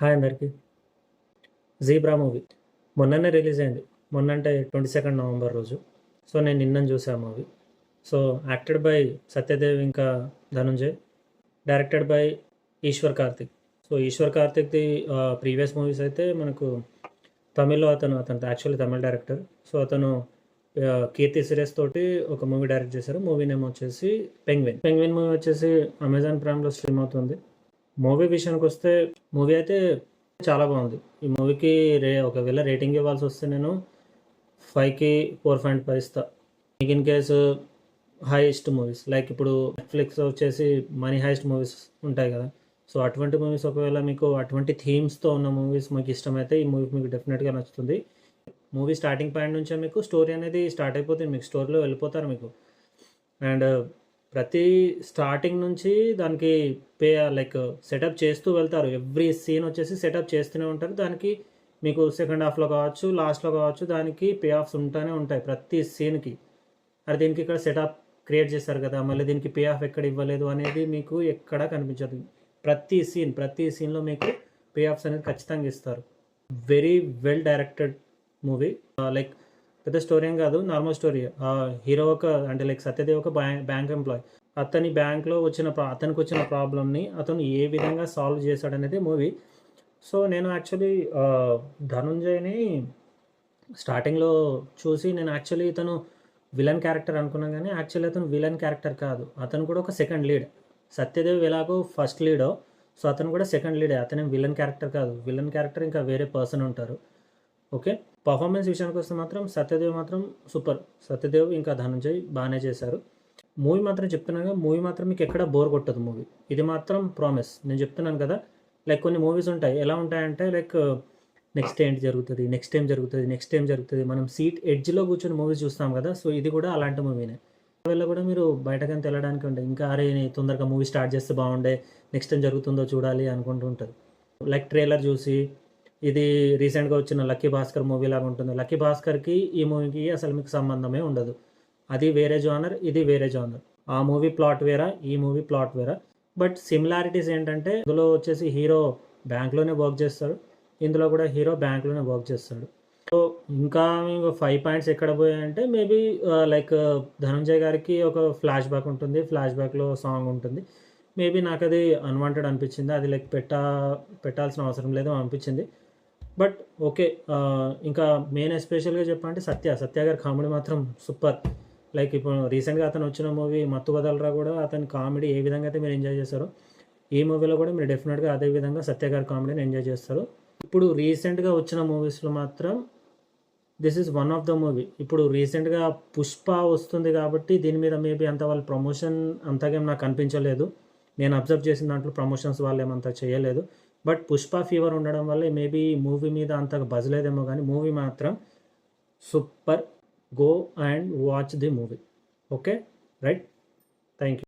Hi అందరికి. 'Zebra' movie మొన్ననే release అయింది. మొన్న అంటే 22 నవంబర్ రోజు. సో, నేను నిన్ననే చూసా ఆ movie. So, acted by Satyadev ఇంకా Dhananjay. Directed by Eshwar Karthik. So, Eshwar కార్తిక్‌ది ప్రీవియస్ మూవీస్ అయితే మనకు తమిళ్‌లో అతను యాక్చువల్లీ తమిళ్ డైరెక్టర్. సో, అతను 'కీర్తి సురేష్' తోటి ఒక మూవీ డైరెక్ట్ చేశారు. మూవీ నేమ్ వచ్చేసి 'పెంగ్విన్'. 'పెంగ్విన్' మూవీ వచ్చేసి అమెజాన్ ప్రైమ్‌లో స్ట్రీమ్ అవుతుంది. మూవీ విషయానికొస్తే మూవీ అయితే చాలా బాగుంది. ఈ మూవీకి ఒకవేళ రేటింగ్ ఇవ్వాల్సి వస్తే నేను 5కి 4.5 ఇస్తా. మీకు in case highest movies like ఇప్పుడు నెట్ఫ్లిక్స్ వచ్చేసి మనీ హైయెస్ట్ మూవీస్ ఉంటాయి కదా. సో అటువంటి మూవీస్ ఒకవేళ మీకు అటువంటి థీమ్స్తో ఉన్న మూవీస్ మీకు ఇష్టమైతే ఈ మూవీ మీకు డెఫినెట్గా నచ్చుతుంది. మూవీ స్టార్టింగ్ పాయింట్ నుంచే మీకు స్టోరీ అనేది స్టార్ట్ అయిపోతుంది. మీకు స్టోరీలో వెళ్ళిపోతారు మీకు. అండ్ ప్రతి స్టార్టింగ్ నుంచి దానికి లైక్ సెటప్ చేస్తూ వెళ్తారు. ఎవ్రీ సీన్ వచ్చేసి సెటప్ చేస్తూనే ఉంటారు. దానికి మీకు సెకండ్ హాఫ్లో కావచ్చు, లాస్ట్లో కావచ్చు, దానికి పే ఆఫ్స్ ఉంటూనే ఉంటాయి ప్రతి సీన్కి. అది దీనికి ఇక్కడ సెటప్ క్రియేట్ చేస్తారు కదా, మళ్ళీ దీనికి పే ఆఫ్ ఎక్కడ ఇవ్వలేదు అనేది మీకు ఎక్కడా కనిపించదు. ప్రతి సీన్లో మీకు పే ఆఫ్స్ అనేది ఖచ్చితంగా ఇస్తారు. Very well directed movie. Like పెద్ద స్టోరీ ఏం కాదు, నార్మల్ స్టోరీ. హీరో అంటే లైక్ సత్యదేవ్ ఒక బ్యాంక్ ఎంప్లాయ్. బ్యాంక్లో అతనికి వచ్చిన ప్రాబ్లమ్ని అతను ఏ విధంగా సాల్వ్ చేశాడనేది మూవీ. సో నేను యాక్చువల్లీ ధనుంజయ్ని స్టార్టింగ్లో చూసి నేను యాక్చువల్లీ ఇతను విలన్ క్యారెక్టర్ అనుకున్నాను, కానీ యాక్చువల్లీ అతను విలన్ క్యారెక్టర్ కాదు. అతను కూడా ఒక సెకండ్ లీడ్. సత్యదేవ్ ఎలాగో ఫస్ట్ లీడో, సో అతను కూడా సెకండ్ లీడే. అతనే విలన్ క్యారెక్టర్ కాదు. విలన్ క్యారెక్టర్ ఇంకా వేరే పర్సన్ ఉంటారు. ఓకే, పర్ఫార్మెన్స్ విషయానికి వస్తే మాత్రం సత్యదేవ్ మాత్రం సూపర్. సత్యదేవ్ ఇంకా ధనుంజయ్ బాగానే చేశారు. మూవీ మాత్రం చెప్తున్నాను, మూవీ మాత్రం మీకు ఎక్కడ బోర్ కొట్టదు మూవీ. ఇది మాత్రం ప్రామిస్. నేను చెప్తున్నాను కదా, లైక్ కొన్ని మూవీస్ ఉంటాయి, ఎలా ఉంటాయంటే లైక్ నెక్స్ట్ ఏంటి జరుగుతుంది, నెక్స్ట్ ఏం జరుగుతుంది, మనం సీట్ ఎడ్జ్లో కూర్చొని మూవీస్ చూస్తాం కదా. సో ఇది కూడా అలాంటి మూవీనే. వల్ల కూడా మీరు బయటకని తెలడానికి ఉంటాయి, ఇంకా అరే తొందరగా మూవీ స్టార్ట్ చేస్తే బాగుండే, నెక్స్ట్ ఏం జరుగుతుందో చూడాలి అనుకుంటూ ఉంటుంది. లైక్ ట్రైలర్ చూసి ఇది రీసెంట్గా వచ్చిన లక్కీ భాస్కర్ మూవీ లాగా ఉంటుంది. లక్కీ భాస్కర్కి ఈ మూవీకి అసలు మీకు సంబంధమే ఉండదు. అది వేరే జానర్, ఇది వేరే జానర్. ఆ మూవీ ప్లాట్ వేరా, ఈ మూవీ ప్లాట్ వేరా. బట్ సిమిలారిటీస్ ఏంటంటే ఇందులో వచ్చేసి హీరో బ్యాంక్లోనే వర్క్ చేస్తాడు, ఇందులో కూడా హీరో బ్యాంక్లోనే వర్క్ చేస్తాడు. సో ఇంకా 5 పాయింట్స్ ఎక్కడ పోయాయంటే మేబీ లైక్ ధనంజయ్ గారికి ఒక ఫ్లాష్ బ్యాక్ ఉంటుంది, ఫ్లాష్ బ్యాక్లో సాంగ్ ఉంటుంది. మేబీ నాకు అది అన్వాంటెడ్ అనిపించింది. అది లైక్ పెట్టాల్సిన అవసరం లేదో అనిపించింది. బట్ ఓకే, ఇంకా మెయిన్ ఎస్పెషల్గా చెప్పాలంటే సత్య గారి కామెడీ మాత్రం సూపర్. లైక్ ఇప్పుడు రీసెంట్గా అతను వచ్చిన మూవీ మత్తు వదలరా కూడా అతని కామెడీ ఏ విధంగా అయితే మీరు ఎంజాయ్ చేస్తారో, ఈ మూవీలో కూడా మీరు డెఫినెట్గా అదే విధంగా సత్య గారి కామెడీని ఎంజాయ్ చేస్తారు. ఇప్పుడు రీసెంట్గా వచ్చిన మూవీస్లో మాత్రం this is one of the movie. ఇప్పుడు రీసెంట్గా పుష్ప వస్తుంది కాబట్టి దీని మీద మేబీ అంత వాళ్ళ ప్రమోషన్ అంతగా నాకు అనిపించలేదు. నేను అబ్జర్వ్ చేసిన దాంట్లో ప్రమోషన్స్ వాళ్ళు ఏమంతా చేయలేదు. బట్ పుష్ప ఫీవర్ ఉండడం వల్ల మేబీ మూవీ మీద అంతగా బజ్ లేదేమో, కానీ మూవీ మాత్రం super. Go and watch the movie. Okay, right, thank you.